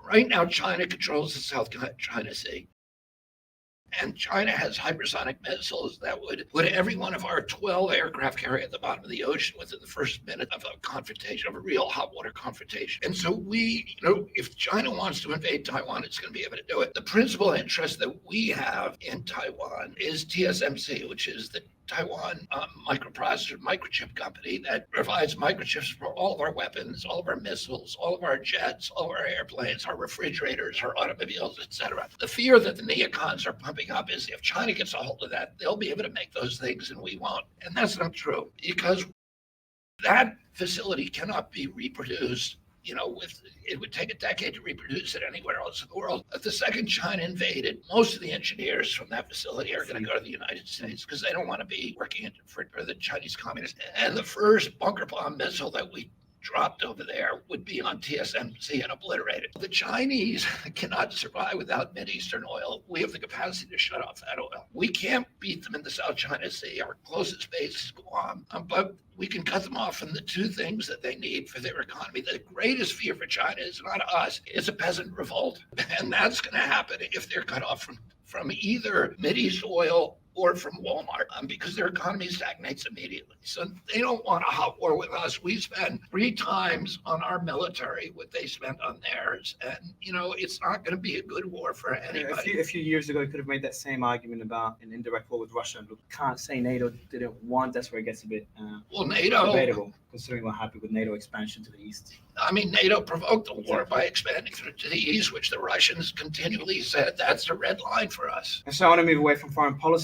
Right now, China controls the South China Sea. And China has hypersonic missiles that would put every one of our 12 aircraft carrier at the bottom of the ocean within the first minute of a confrontation, of a real hot water confrontation. And so if China wants to invade Taiwan, it's going to be able to do it. The principal interest that we have in Taiwan is TSMC, which is the Taiwan microchip company that provides microchips for all of our weapons, all of our missiles, all of our jets, all of our airplanes, our refrigerators, our automobiles, etc. The fear that the neocons are pumping up is if China gets a hold of that, they'll be able to make those things and we won't. And that's not true, because that facility cannot be reproduced. It would take a decade to reproduce it anywhere else in the world. If the second China invaded, most of the engineers from that facility are going to go to the United States because they don't want to be working for the Chinese communists. And the first bunker bomb missile that we dropped over there would be on TSMC and obliterated. The Chinese cannot survive without Mideastern oil. We have the capacity to shut off that oil. We can't beat them in the South China Sea. Our closest base is Guam, but we can cut them off from the two things that they need for their economy. The greatest fear for China is not us, it's a peasant revolt. And that's going to happen if they're cut off from either Mideast oil or from Walmart, because their economy stagnates immediately. So they don't want a hot war with us. We spend 3 times on our military what they spend on theirs. And, it's not going to be a good war for anybody. A few years ago, you could have made that same argument about an indirect war with Russia. Look, can't say NATO didn't want. That's where it gets a bit debatable, considering what happened with NATO expansion to the east. NATO provoked the war by expanding to the east, which the Russians continually said that's the red line for us. And so I want to move away from foreign policy